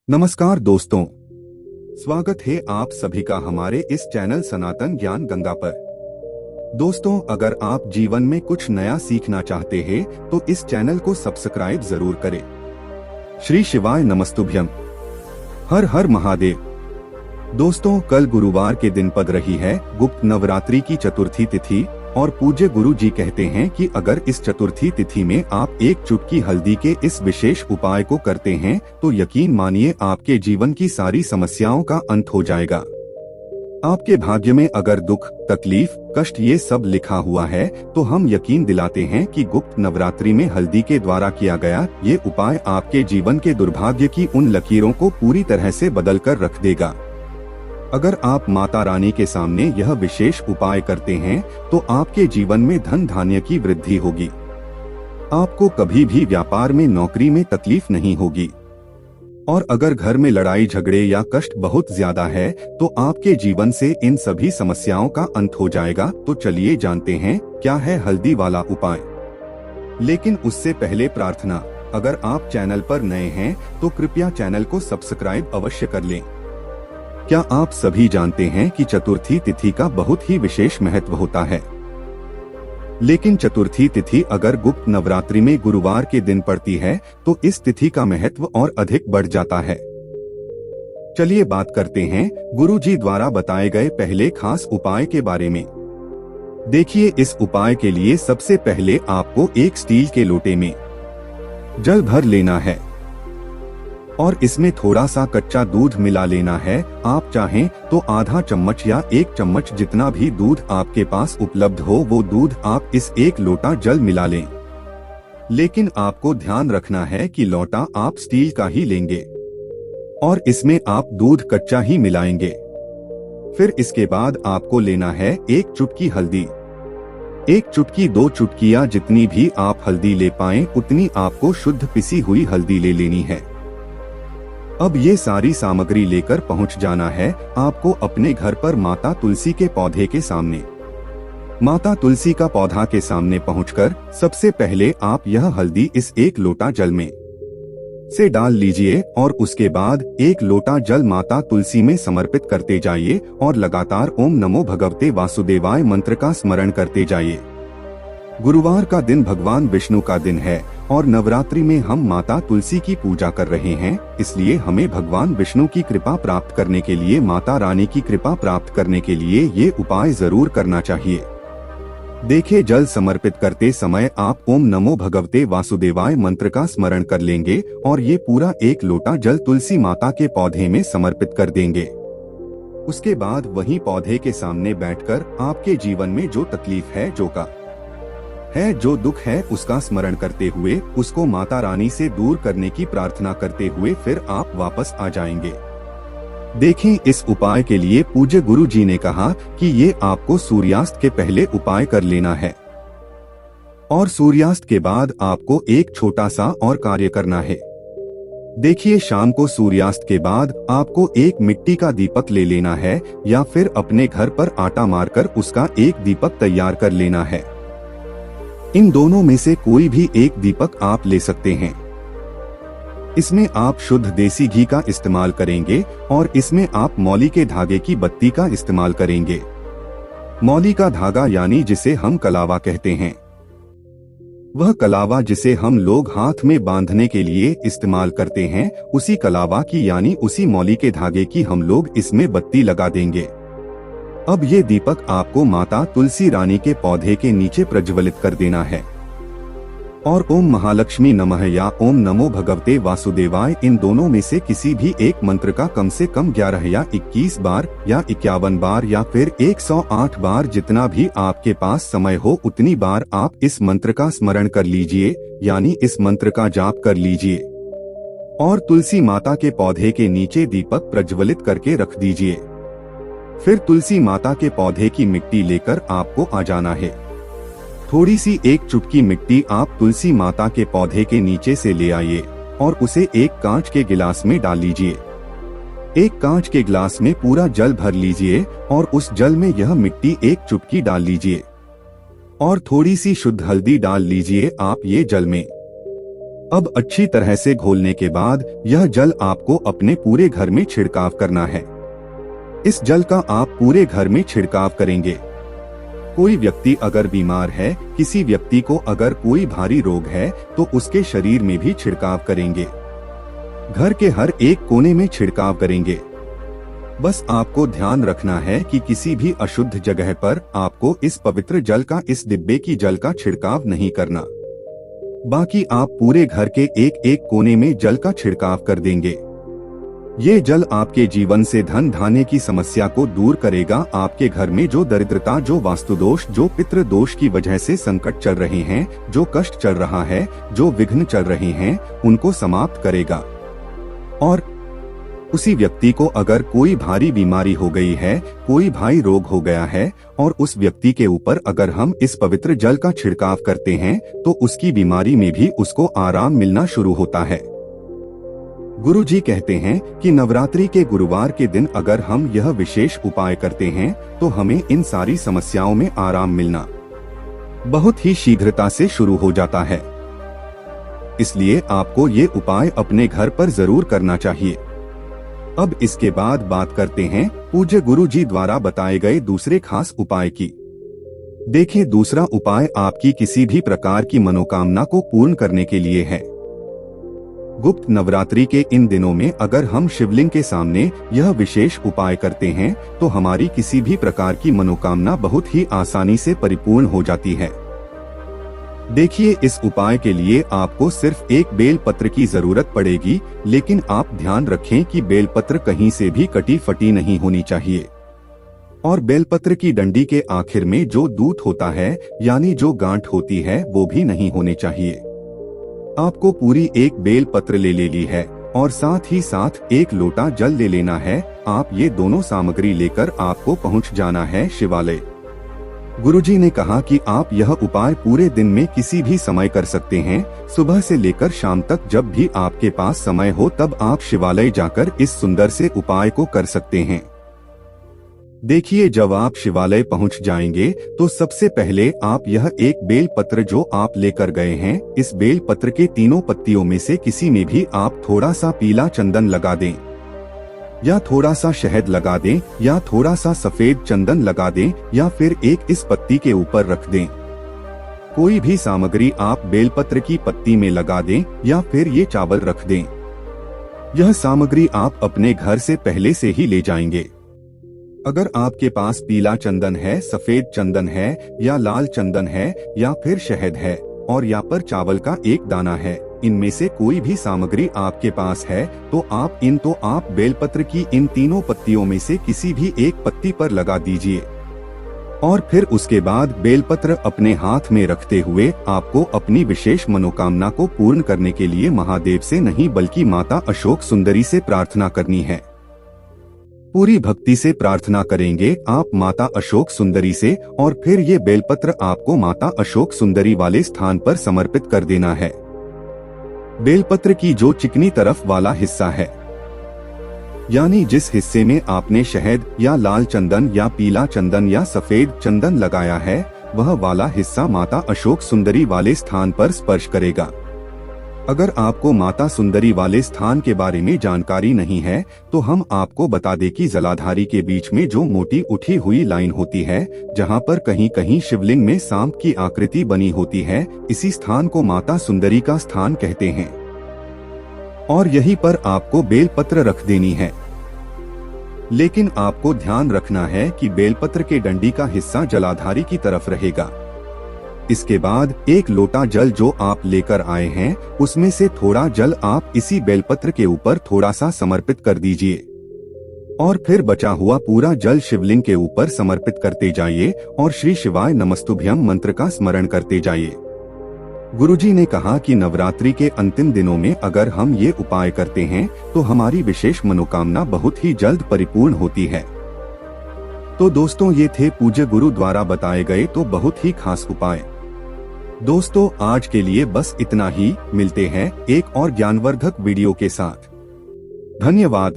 नमस्कार दोस्तों, स्वागत है आप सभी का हमारे इस चैनल सनातन ज्ञान गंगा पर। दोस्तों, अगर आप जीवन में कुछ नया सीखना चाहते हैं तो इस चैनल को सब्सक्राइब जरूर करें। श्री शिवाय नमस्तुभ्यम। हर हर महादेव। दोस्तों, कल गुरुवार के दिन पड़ रही है गुप्त नवरात्रि की चतुर्थी तिथि और पूज्य गुरु जी कहते हैं कि अगर इस चतुर्थी तिथि में आप एक चुटकी हल्दी के इस विशेष उपाय को करते हैं तो यकीन मानिए आपके जीवन की सारी समस्याओं का अंत हो जाएगा। आपके भाग्य में अगर दुख, तकलीफ, कष्ट ये सब लिखा हुआ है तो हम यकीन दिलाते हैं कि गुप्त नवरात्रि में हल्दी के द्वारा किया गया ये उपाय आपके जीवन के दुर्भाग्य की उन लकीरों को पूरी तरह से बदल कर रख देगा। अगर आप माता रानी के सामने यह विशेष उपाय करते हैं तो आपके जीवन में धन धान्य की वृद्धि होगी। आपको कभी भी व्यापार में, नौकरी में तकलीफ नहीं होगी। और अगर घर में लड़ाई झगड़े या कष्ट बहुत ज्यादा है तो आपके जीवन से इन सभी समस्याओं का अंत हो जाएगा। तो चलिए जानते हैं क्या है हल्दी वाला उपाय। लेकिन उससे पहले प्रार्थना, अगर आप चैनल पर नए हैं तो कृपया चैनल को सब्सक्राइब अवश्य कर लें। क्या आप सभी जानते हैं कि चतुर्थी तिथि का बहुत ही विशेष महत्व होता है। लेकिन चतुर्थी तिथि अगर गुप्त नवरात्रि में गुरुवार के दिन पड़ती है तो इस तिथि का महत्व और अधिक बढ़ जाता है। चलिए बात करते हैं गुरु जी द्वारा बताए गए पहले खास उपाय के बारे में। देखिए, इस उपाय के लिए सबसे पहले आपको एक स्टील के लोटे में जल भर लेना है और इसमें थोड़ा सा कच्चा दूध मिला लेना है। आप चाहें तो आधा चम्मच या एक चम्मच जितना भी दूध आपके पास उपलब्ध हो वो दूध आप इस एक लोटा जल मिला लें। लेकिन आपको ध्यान रखना है कि लोटा आप स्टील का ही लेंगे और इसमें आप दूध कच्चा ही मिलाएंगे। फिर इसके बाद आपको लेना है एक चुटकी हल्दी। एक चुटकी, 2 चुटकियां, जितनी भी आप हल्दी ले पाएं उतनी आपको शुद्ध पिसी हुई हल्दी ले लेनी है। अब ये सारी सामग्री लेकर पहुंच जाना है आपको अपने घर पर माता तुलसी के पौधे के सामने। माता तुलसी का पौधा के सामने पहुंचकर सबसे पहले आप यह हल्दी इस एक लोटा जल में से डाल लीजिए और उसके बाद एक लोटा जल माता तुलसी में समर्पित करते जाइए और लगातार ओम नमो भगवते वासुदेवाय मंत्र का स्मरण करते जाइए। गुरुवार का दिन भगवान विष्णु का दिन है और नवरात्रि में हम माता तुलसी की पूजा कर रहे हैं, इसलिए हमें भगवान विष्णु की कृपा प्राप्त करने के लिए, माता रानी की कृपा प्राप्त करने के लिए ये उपाय जरूर करना चाहिए। देखिए, जल समर्पित करते समय आप ओम नमो भगवते वासुदेवाय मंत्र का स्मरण कर लेंगे और ये पूरा एक लोटा जल तुलसी माता के पौधे में समर्पित कर देंगे। उसके बाद वहीं पौधे के सामने बैठकर आपके जीवन में जो तकलीफ है, जो दुख है उसका स्मरण करते हुए, उसको माता रानी से दूर करने की प्रार्थना करते हुए फिर आप वापस आ जाएंगे। देखें, इस उपाय के लिए पूज्य गुरु जी ने कहा कि ये आपको सूर्यास्त के पहले उपाय कर लेना है और सूर्यास्त के बाद आपको एक छोटा सा और कार्य करना है। देखिए, शाम को सूर्यास्त के बाद आपको एक मिट्टी का दीपक ले लेना है या फिर अपने घर पर आटा मारकर उसका एक दीपक तैयार कर लेना है। इन दोनों में से कोई भी एक दीपक आप ले सकते हैं। इसमें आप शुद्ध देसी घी का इस्तेमाल करेंगे और इसमें आप मौली के धागे की बत्ती का इस्तेमाल करेंगे। मौली का धागा यानी जिसे हम कलावा कहते हैं, वह कलावा जिसे हम लोग हाथ में बांधने के लिए इस्तेमाल करते हैं, उसी कलावा की यानी उसी मौली के धागे की हम लोग इसमें बत्ती लगा देंगे। अब ये दीपक आपको माता तुलसी रानी के पौधे के नीचे प्रज्वलित कर देना है और ओम महालक्ष्मी नमः या ओम नमो भगवते वासुदेवाय, इन दोनों में से किसी भी एक मंत्र का कम से कम 11 या 21 बार या 51 बार या फिर 108 बार, जितना भी आपके पास समय हो उतनी बार आप इस मंत्र का स्मरण कर लीजिए, यानी इस मंत्र का जाप कर लीजिए और तुलसी माता के पौधे के नीचे दीपक प्रज्वलित करके रख दीजिए। फिर तुलसी माता के पौधे की मिट्टी लेकर आपको आ जाना है। थोड़ी सी एक चुटकी मिट्टी आप तुलसी माता के पौधे के नीचे से ले आइए और उसे एक कांच के गिलास में डाल लीजिए। एक कांच के गिलास में पूरा जल भर लीजिए और उस जल में यह मिट्टी एक चुटकी डाल लीजिए और थोड़ी सी शुद्ध हल्दी डाल लीजिए आप ये जल में। अब अच्छी तरह से घोलने के बाद यह जल आपको अपने पूरे घर में छिड़काव करना है। इस जल का आप पूरे घर में छिड़काव करेंगे। कोई व्यक्ति अगर बीमार है, किसी व्यक्ति को अगर कोई भारी रोग है, तो उसके शरीर में भी छिड़काव करेंगे। घर के हर एक कोने में छिड़काव करेंगे। बस आपको ध्यान रखना है कि किसी भी अशुद्ध जगह पर आपको इस पवित्र जल का, इस डिब्बे की जल का छिड़काव नहीं करना। बाकी आप पूरे घर के एक एक कोने में जल का छिड़काव कर देंगे। ये जल आपके जीवन से धन धान्य की समस्या को दूर करेगा। आपके घर में जो दरिद्रता, जो वास्तुदोष, जो पितृ दोष की वजह से संकट चल रहे हैं, जो कष्ट चल रहा है, जो विघ्न चल रहे हैं, उनको समाप्त करेगा। और उसी व्यक्ति को अगर कोई भारी बीमारी हो गई है, कोई भारी रोग हो गया है, और उस व्यक्ति के ऊपर अगर हम इस पवित्र जल का छिड़काव करते हैं, तो उसकी बीमारी में भी उसको आराम मिलना शुरू होता है। गुरु जी कहते हैं कि नवरात्रि के गुरुवार के दिन अगर हम यह विशेष उपाय करते हैं, तो हमें इन सारी समस्याओं में आराम मिलना बहुत ही शीघ्रता से शुरू हो जाता है। इसलिए आपको ये उपाय अपने घर पर जरूर करना चाहिए। अब इसके बाद बात करते हैं पूज्य गुरु जी द्वारा बताए गए दूसरे खास उपाय की। देखिए, दूसरा उपाय आपकी किसी भी प्रकार की मनोकामना को पूर्ण करने के लिए है। गुप्त नवरात्रि के इन दिनों में अगर हम शिवलिंग के सामने यह विशेष उपाय करते हैं, तो हमारी किसी भी प्रकार की मनोकामना बहुत ही आसानी से परिपूर्ण हो जाती है। देखिए, इस उपाय के लिए आपको सिर्फ एक बेल पत्र की जरूरत पड़ेगी, लेकिन आप ध्यान रखें कि बेल पत्र कहीं से भी कटी फटी नहीं होनी चाहिए। और बेलपत्र की डंडी के आखिर में जो दूत होता है, यानी जो गांठ होती है, वो भी नहीं होने चाहिए। आपको पूरी एक बेल पत्र ले लेनी है और साथ ही साथ एक लोटा जल ले लेना है। आप ये दोनों सामग्री लेकर आपको पहुंच जाना है शिवालय। गुरुजी ने कहा कि आप यह उपाय पूरे दिन में किसी भी समय कर सकते हैं। सुबह से लेकर शाम तक जब भी आपके पास समय हो, तब आप शिवालय जाकर इस सुंदर से उपाय को कर सकते हैं। देखिए, जब आप शिवालय पहुंच जाएंगे तो सबसे पहले आप यह एक बेल पत्र जो आप लेकर गए हैं, इस बेल पत्र के तीनों पत्तियों में से किसी में भी आप थोड़ा सा पीला चंदन लगा दें, या थोड़ा सा शहद लगा दें, या थोड़ा सा सफेद चंदन लगा दें, या फिर एक इस पत्ती के ऊपर रख दें। कोई भी सामग्री आप बेलपत्र की पत्ती में लगा दें, या फिर ये चावल रख दें। यह सामग्री आप अपने घर से पहले से ही ले जाएंगे। अगर आपके पास पीला चंदन है, सफेद चंदन है, या लाल चंदन है, या फिर शहद है, और या पर चावल का एक दाना है, इनमें से कोई भी सामग्री आपके पास है, तो आप बेलपत्र की इन तीनों पत्तियों में से किसी भी एक पत्ती पर लगा दीजिए। और फिर उसके बाद बेलपत्र अपने हाथ में रखते हुए आपको अपनी विशेष मनोकामना को पूर्ण करने के लिए महादेव से नहीं, बल्कि माता अशोक सुंदरी से प्रार्थना करनी है। पूरी भक्ति से प्रार्थना करेंगे आप माता अशोक सुंदरी से, और फिर ये बेलपत्र आपको माता अशोक सुंदरी वाले स्थान पर समर्पित कर देना है। बेलपत्र की जो चिकनी तरफ वाला हिस्सा है, यानी जिस हिस्से में आपने शहद या लाल चंदन या पीला चंदन या सफेद चंदन लगाया है, वह वाला हिस्सा माता अशोक सुंदरी वाले स्थान पर स्पर्श करेगा। अगर आपको माता सुंदरी वाले स्थान के बारे में जानकारी नहीं है, तो हम आपको बता दें कि जलाधारी के बीच में जो मोटी उठी हुई लाइन होती है, जहां पर कहीं कहीं शिवलिंग में सांप की आकृति बनी होती है, इसी स्थान को माता सुंदरी का स्थान कहते हैं। और यहीं पर आपको बेलपत्र रख देनी है। लेकिन आपको ध्यान रखना है कि बेलपत्र के डंडी का हिस्सा जलाधारी की तरफ रहेगा। इसके बाद एक लोटा जल जो आप लेकर आए हैं, उसमें से थोड़ा जल आप इसी बेलपत्र के ऊपर थोड़ा सा समर्पित कर दीजिए, और फिर बचा हुआ पूरा जल शिवलिंग के ऊपर समर्पित करते जाइए और श्री शिवाय नमस्तुभ्यम मंत्र का स्मरण करते जाइए। गुरुजी ने कहा कि नवरात्रि के अंतिम दिनों में अगर हम ये उपाय करते हैं, तो हमारी विशेष मनोकामना बहुत ही जल्द परिपूर्ण होती है। तो दोस्तों, ये थे पूज्य गुरु द्वारा बताए गए तो बहुत ही खास उपाय। दोस्तों, आज के लिए बस इतना ही। मिलते हैं एक और ज्ञानवर्धक वीडियो के साथ। धन्यवाद।